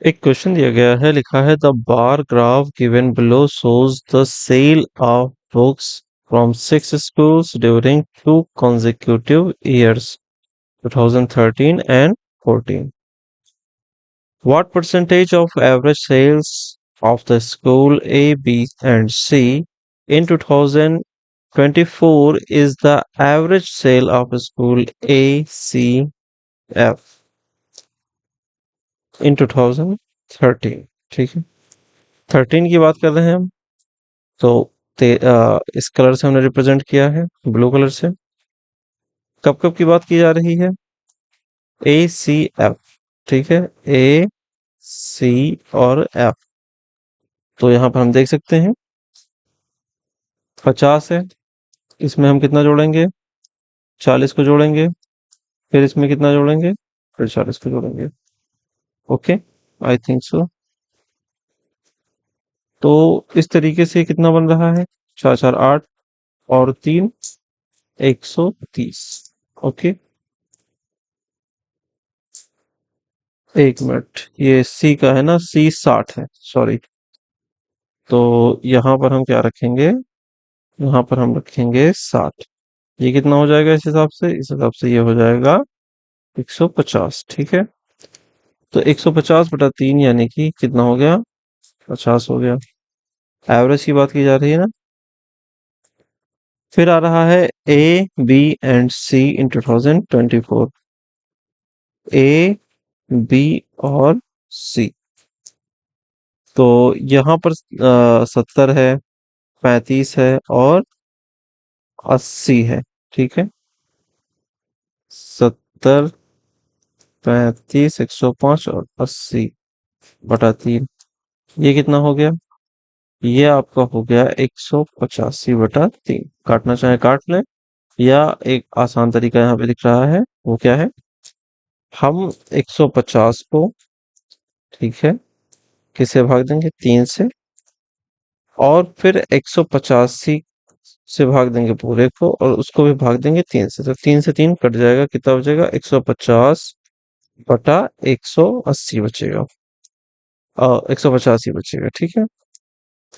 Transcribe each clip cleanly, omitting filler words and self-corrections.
एक क्वेश्चन दिया गया है, लिखा है the bar graph given below shows the sale of books from six schools during two consecutive years 2013 and 14. What percentage of average sales of the school A, B, and C in 2024 is the average sale of school A, C, F in 2013? ठीक है, 13 की बात कर रहे हैं हम। तो इस कलर से हमने रिप्रेजेंट किया है, ब्लू कलर से। कब कब की बात की जा रही है? ए सी एफ, ठीक है, ए सी और एफ। तो यहाँ पर हम देख सकते हैं 50 है, इसमें हम कितना जोड़ेंगे? 40 को जोड़ेंगे, फिर इसमें कितना जोड़ेंगे? फिर 40 को जोड़ेंगे। Okay, I think so. तो इस तरीके से कितना बन रहा है? 4 4 8 और 3 130। ओके, एक मिनट, ये सी का है ना, सी 60 है, सॉरी। तो यहाँ पर हम क्या रखेंगे? यहाँ पर हम रखेंगे 60। ये कितना हो जाएगा इस हिसाब से? इस हिसाब से ये हो जाएगा 150, ठीक है। तो 150/3 यानी कि कितना हो गया? 50 हो गया। एवरेज की बात की जा रही है ना। फिर आ रहा है A, B and C in 2024। A, B और सी। तो यहाँ पर 70 है, 35 है और 80 है, ठीक है। 70, 35, 105 और 80/3। ये कितना हो गया? ये आपका हो गया 185/3। काटना चाहे काट लें, या एक आसान तरीका यहाँ पे दिख रहा है, वो क्या है? हम 150 को, ठीक है, किससे भाग देंगे? 3 से। और फिर 185 से भाग देंगे पूरे को, और उसको भी भाग देंगे 3 से। तो 3 से 3 कट जाएगा, कितना बचेगा? 150/180 बचेगा। 185 बचेगा, ठीक है।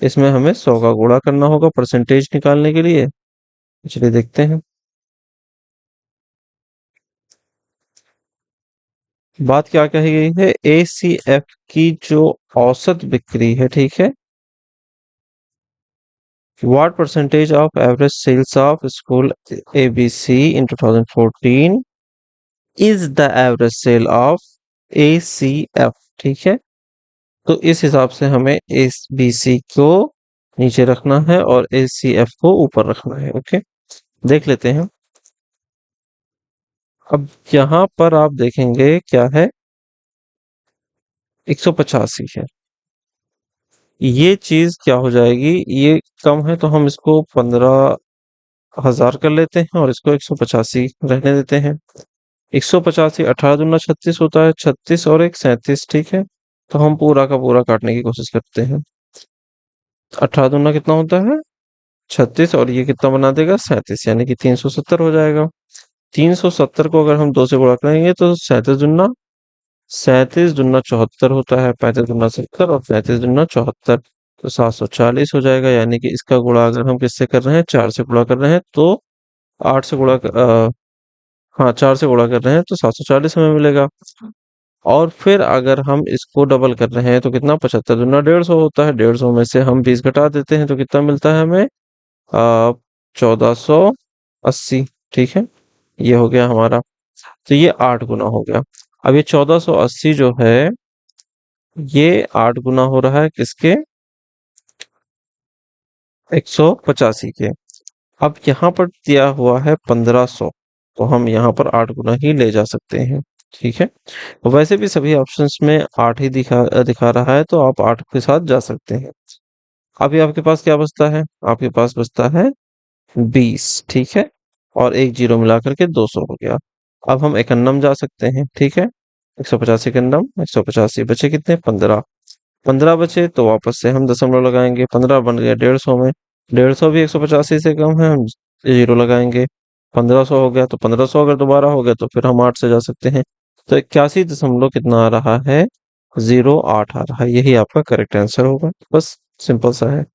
इसमें हमें 100 का गुणा करना होगा परसेंटेज निकालने के लिए। चलिए देखते हैं। बात क्या कही गई है? एसीएफ की जो औसत बिक्री है, ठीक है, what percentage of average sales of school ABC in 2014 is the average sale of ACF, ठीक है। तो इस हिसाब से हमें एबीसी को नीचे रखना है और एसीएफ को ऊपर रखना है। ओके, देख लेते हैं। अब यहाँ पर आप देखेंगे क्या है? 185 है। ये चीज क्या हो जाएगी? ये कम है तो हम इसको 15,000 कर लेते हैं और इसको 185 रहने देते हैं। 185, 18 दूना 36 होता है, 36 और एक 37, ठीक है। तो हम पूरा का पूरा काटने की कोशिश करते हैं। 18 दूना कितना होता है? 36, और ये कितना बना देगा? 37, यानी कि 370 हो जाएगा। 370 को अगर हम 2 से गुणा करेंगे तो 37 दूना 74 होता है। 35 दूना 70 और 35 दूना 74, तो 740 हो जाएगा। यानी कि इसका गुणा अगर हम किससे कर रहे हैं? 4 से गुणा कर रहे हैं तो 8 से हाँ, 4 से गुणा कर रहे हैं तो 740 हमें मिलेगा। और फिर अगर हम इसको डबल कर रहे हैं तो कितना? 75 दूना 150 होता है। 150 में से हम 20 घटा देते हैं तो कितना मिलता है हमें? 1480, ठीक है। ये हो गया हमारा। तो ये 8 गुना हो गया। अब ये 1480 जो है, ये 8 गुना हो रहा है किसके? 185 के। अब यहाँ पर दिया हुआ है 1500, तो हम यहाँ पर 8 गुना ही ले जा सकते हैं, ठीक है। वैसे भी सभी ऑप्शंस में 8 ही दिखा रहा है, तो आप 8 के साथ जा सकते हैं। अभी आपके पास क्या बचता है? आपके पास बचता है 20, ठीक है। और एक जीरो मिलाकर के 200 हो गया। अब हम एकन्नम जा सकते हैं, ठीक है। 150 एकन्नम, 185 बचे कितने? 15। 15 बचे तो वापस से हम दशमलव लगाएंगे। 15 बन गया 150 में। 150 भी 185 से कम है, हम जीरो लगाएंगे। 1500 हो गया, तो 1500 अगर दोबारा हो गया तो फिर हम 8 से जा सकते हैं। तो 81 दशमलव कितना आ रहा है? 08 आ रहा है, यही आपका करेक्ट आंसर होगा। बस सिंपल सा है।